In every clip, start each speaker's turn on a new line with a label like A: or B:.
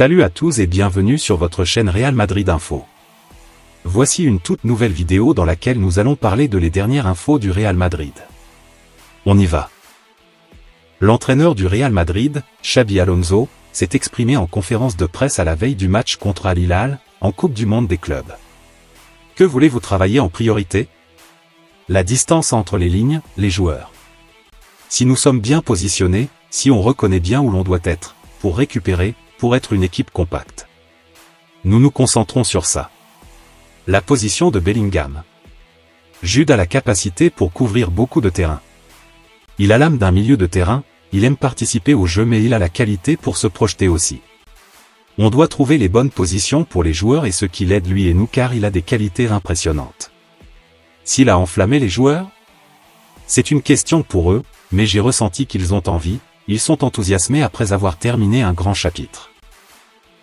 A: Salut à tous et bienvenue sur votre chaîne Real Madrid Info. Voici une toute nouvelle vidéo dans laquelle nous allons parler de les dernières infos du Real Madrid. On y va. L'entraîneur du Real Madrid, Xabi Alonso, s'est exprimé en conférence de presse à la veille du match contre Al Hilal, en Coupe du Monde des clubs. Que voulez-vous travailler en priorité? La distance entre les lignes, les joueurs. Si nous sommes bien positionnés, si on reconnaît bien où l'on doit être, pour récupérer, pour être une équipe compacte. Nous nous concentrons sur ça. La position de Bellingham. Jude a la capacité pour couvrir beaucoup de terrain. Il a l'âme d'un milieu de terrain, il aime participer au jeu mais il a la qualité pour se projeter aussi. On doit trouver les bonnes positions pour les joueurs et ce qui l'aide lui et nous car il a des qualités impressionnantes. S'il a enflammé les joueurs? C'est une question pour eux, mais j'ai ressenti qu'ils ont envie, ils sont enthousiasmés après avoir terminé un grand chapitre.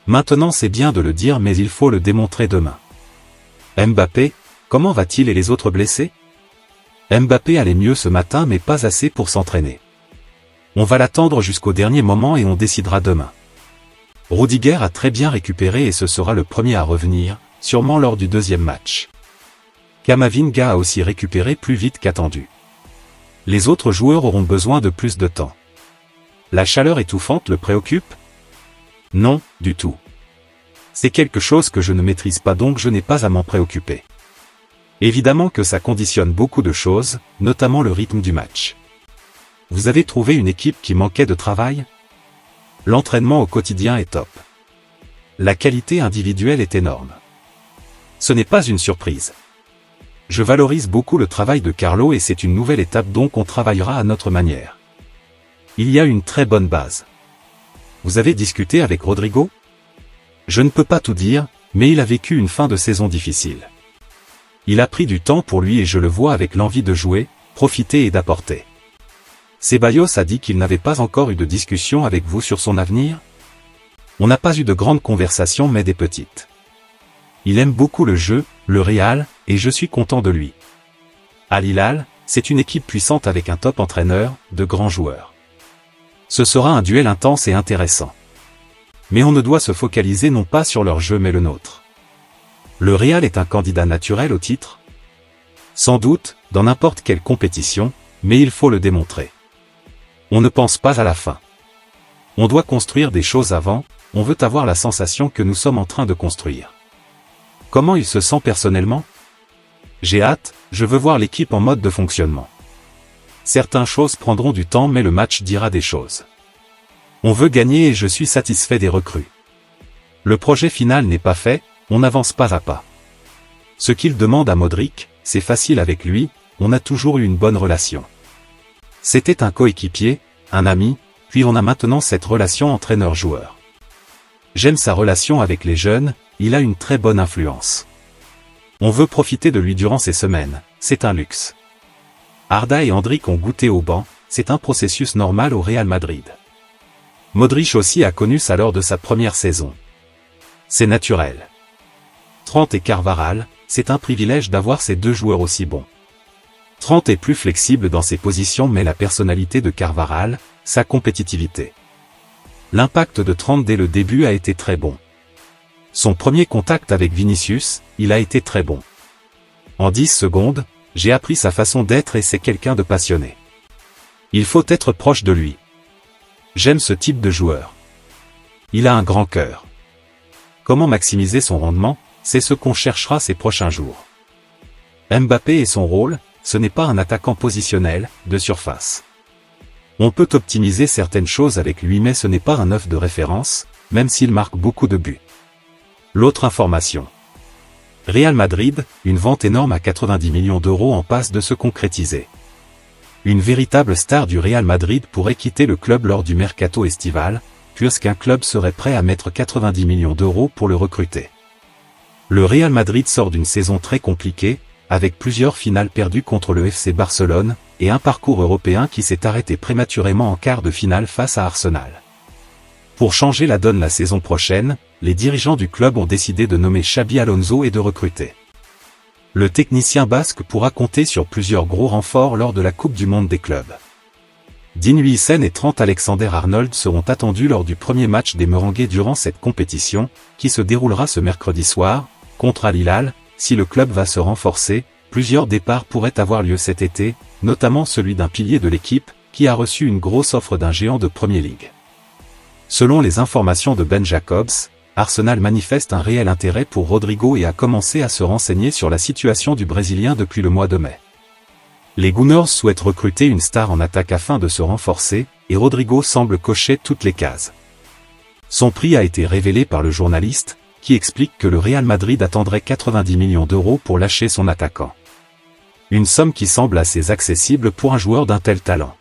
A: Maintenant c'est bien de le dire mais il faut le démontrer demain. Mbappé, comment va-t-il et les autres blessés? Mbappé allait mieux ce matin mais pas assez pour s'entraîner. On va l'attendre jusqu'au dernier moment et on décidera demain. Rudiger a très bien récupéré et ce sera le premier à revenir, sûrement lors du deuxième match. Camavinga a aussi récupéré plus vite qu'attendu. Les autres joueurs auront besoin de plus de temps. La chaleur étouffante le préoccupe? Non, du tout. C'est quelque chose que je ne maîtrise pas donc je n'ai pas à m'en préoccuper. Évidemment que ça conditionne beaucoup de choses, notamment le rythme du match. Vous avez trouvé une équipe qui manquait de travail? L'entraînement au quotidien est top. La qualité individuelle est énorme. Ce n'est pas une surprise. Je valorise beaucoup le travail de Carlo et c'est une nouvelle étape donc on travaillera à notre manière. Il y a une très bonne base. Vous avez discuté avec Rodrigo? Je ne peux pas tout dire, mais il a vécu une fin de saison difficile. Il a pris du temps pour lui et je le vois avec l'envie de jouer, profiter et d'apporter. Ceballos a dit qu'il n'avait pas encore eu de discussion avec vous sur son avenir? On n'a pas eu de grandes conversations mais des petites. Il aime beaucoup le jeu, le Real, et je suis content de lui. Al Hilal, c'est une équipe puissante avec un top entraîneur, de grands joueurs. Ce sera un duel intense et intéressant. Mais on ne doit se focaliser non pas sur leur jeu mais le nôtre. Le Real est un candidat naturel au titre? Sans doute, dans n'importe quelle compétition, mais il faut le démontrer. On ne pense pas à la fin. On doit construire des choses avant, on veut avoir la sensation que nous sommes en train de construire. Comment il se sent personnellement? J'ai hâte, je veux voir l'équipe en mode de fonctionnement. Certaines choses prendront du temps mais le match dira des choses. On veut gagner et je suis satisfait des recrues. Le projet final n'est pas fait, on avance pas à pas. Ce qu'il demande à Modric, c'est facile avec lui, on a toujours eu une bonne relation. C'était un coéquipier, un ami, puis on a maintenant cette relation entraîneur-joueur. J'aime sa relation avec les jeunes, il a une très bonne influence. On veut profiter de lui durant ces semaines, c'est un luxe. Arda et Endrick ont goûté au banc, c'est un processus normal au Real Madrid. Modric aussi a connu ça lors de sa première saison. C'est naturel. Trent et Carvajal, c'est un privilège d'avoir ces deux joueurs aussi bons. Trent est plus flexible dans ses positions mais la personnalité de Carvajal, sa compétitivité. L'impact de Trent dès le début a été très bon. Son premier contact avec Vinicius, il a été très bon. En 10 secondes, j'ai appris sa façon d'être et c'est quelqu'un de passionné. Il faut être proche de lui. J'aime ce type de joueur. Il a un grand cœur. Comment maximiser son rendement, c'est ce qu'on cherchera ces prochains jours. Mbappé et son rôle, ce n'est pas un attaquant positionnel, de surface. On peut optimiser certaines choses avec lui mais ce n'est pas un neuf de référence, même s'il marque beaucoup de buts. L'autre information. Real Madrid, une vente énorme à 90 millions d'euros en passe de se concrétiser. Une véritable star du Real Madrid pourrait quitter le club lors du mercato estival, puisqu'un club serait prêt à mettre 90 millions d'euros pour le recruter. Le Real Madrid sort d'une saison très compliquée, avec plusieurs finales perdues contre le FC Barcelone, et un parcours européen qui s'est arrêté prématurément en quart de finale face à Arsenal. Pour changer la donne la saison prochaine, les dirigeants du club ont décidé de nommer Xabi Alonso et de recruter. Le technicien basque pourra compter sur plusieurs gros renforts lors de la Coupe du Monde des clubs. Dean Huijsen et Trent Alexander-Arnold seront attendus lors du premier match des Merengues durant cette compétition, qui se déroulera ce mercredi soir, contre Al Hilal. Si le club va se renforcer, plusieurs départs pourraient avoir lieu cet été, notamment celui d'un pilier de l'équipe, qui a reçu une grosse offre d'un géant de Premier League. Selon les informations de Ben Jacobs, Arsenal manifeste un réel intérêt pour Rodrigo et a commencé à se renseigner sur la situation du Brésilien depuis le mois de mai. Les Gunners souhaitent recruter une star en attaque afin de se renforcer, et Rodrigo semble cocher toutes les cases. Son prix a été révélé par le journaliste, qui explique que le Real Madrid attendrait 90 millions d'euros pour lâcher son attaquant. Une somme qui semble assez accessible pour un joueur d'un tel talent.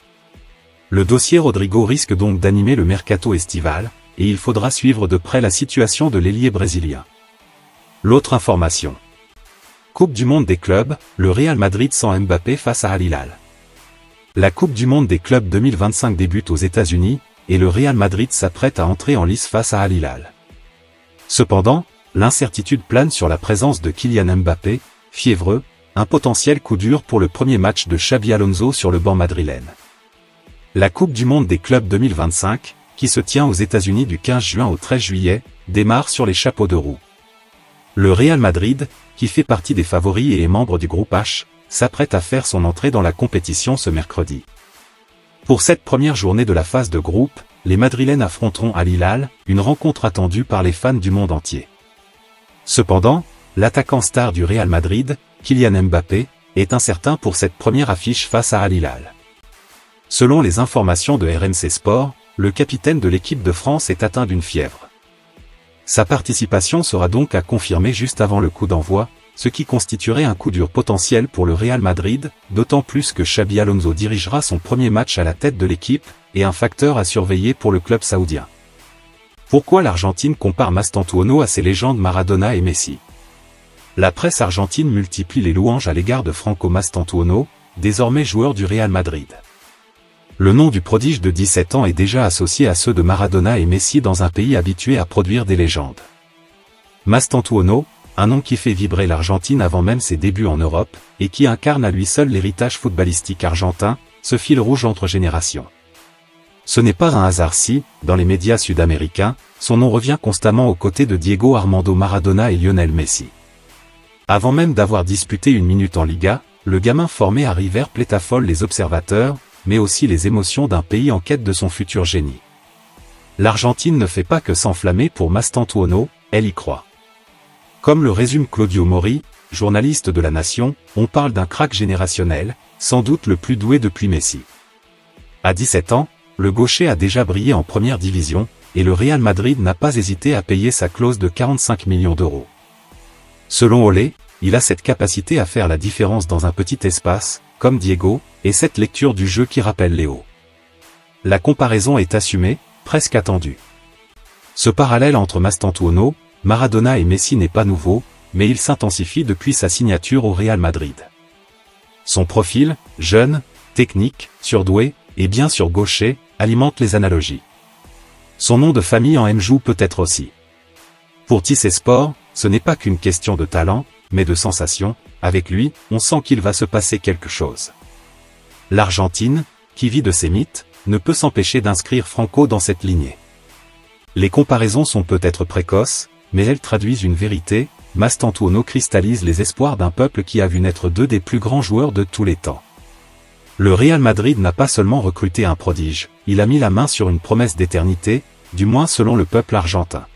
A: Le dossier Rodrigo risque donc d'animer le mercato estival, et il faudra suivre de près la situation de l'ailier brésilien. L'autre information. Coupe du monde des clubs, le Real Madrid sans Mbappé face à Al Hilal. La Coupe du monde des clubs 2025 débute aux États-Unis, et le Real Madrid s'apprête à entrer en lice face à Al Hilal. Cependant, l'incertitude plane sur la présence de Kylian Mbappé, fiévreux, un potentiel coup dur pour le premier match de Xabi Alonso sur le banc madrilène. La Coupe du monde des clubs 2025, qui se tient aux États-Unis du 15 juin au 13 juillet, démarre sur les chapeaux de roue. Le Real Madrid, qui fait partie des favoris et est membre du groupe H, s'apprête à faire son entrée dans la compétition ce mercredi. Pour cette première journée de la phase de groupe, les Madrilènes affronteront Al Hilal, une rencontre attendue par les fans du monde entier. Cependant, l'attaquant star du Real Madrid, Kylian Mbappé, est incertain pour cette première affiche face à Al Hilal. Selon les informations de RMC Sport, le capitaine de l'équipe de France est atteint d'une fièvre. Sa participation sera donc à confirmer juste avant le coup d'envoi, ce qui constituerait un coup dur potentiel pour le Real Madrid, d'autant plus que Xabi Alonso dirigera son premier match à la tête de l'équipe, et un facteur à surveiller pour le club saoudien. Pourquoi l'Argentine compare Mastantuono à ses légendes Maradona et Messi? La presse argentine multiplie les louanges à l'égard de Franco Mastantuono, désormais joueur du Real Madrid. Le nom du prodige de 17 ans est déjà associé à ceux de Maradona et Messi dans un pays habitué à produire des légendes. Mastantuono, un nom qui fait vibrer l'Argentine avant même ses débuts en Europe, et qui incarne à lui seul l'héritage footballistique argentin, ce fil rouge entre générations. Ce n'est pas un hasard si, dans les médias sud-américains, son nom revient constamment aux côtés de Diego Armando Maradona et Lionel Messi. Avant même d'avoir disputé une minute en Liga, le gamin formé à River Plate affole les observateurs, mais aussi les émotions d'un pays en quête de son futur génie. L'Argentine ne fait pas que s'enflammer pour Mastantuono, elle y croit. Comme le résume Claudio Mori, journaliste de La Nation, on parle d'un crack générationnel, sans doute le plus doué depuis Messi. À 17 ans, le gaucher a déjà brillé en première division, et le Real Madrid n'a pas hésité à payer sa clause de 45 millions d'euros. Selon Olé, il a cette capacité à faire la différence dans un petit espace, comme Diego, et cette lecture du jeu qui rappelle Léo. La comparaison est assumée, presque attendue. Ce parallèle entre Mastantuono, Maradona et Messi n'est pas nouveau, mais il s'intensifie depuis sa signature au Real Madrid. Son profil, jeune, technique, surdoué, et bien sûr gaucher, alimente les analogies. Son nom de famille en M joue peut-être aussi. Pour Tisser Sport, ce n'est pas qu'une question de talent, mais de sensation. Avec lui, on sent qu'il va se passer quelque chose. L'Argentine, qui vit de ses mythes, ne peut s'empêcher d'inscrire Franco dans cette lignée. Les comparaisons sont peut-être précoces, mais elles traduisent une vérité. Mastantuono cristallise les espoirs d'un peuple qui a vu naître deux des plus grands joueurs de tous les temps. Le Real Madrid n'a pas seulement recruté un prodige, il a mis la main sur une promesse d'éternité, du moins selon le peuple argentin.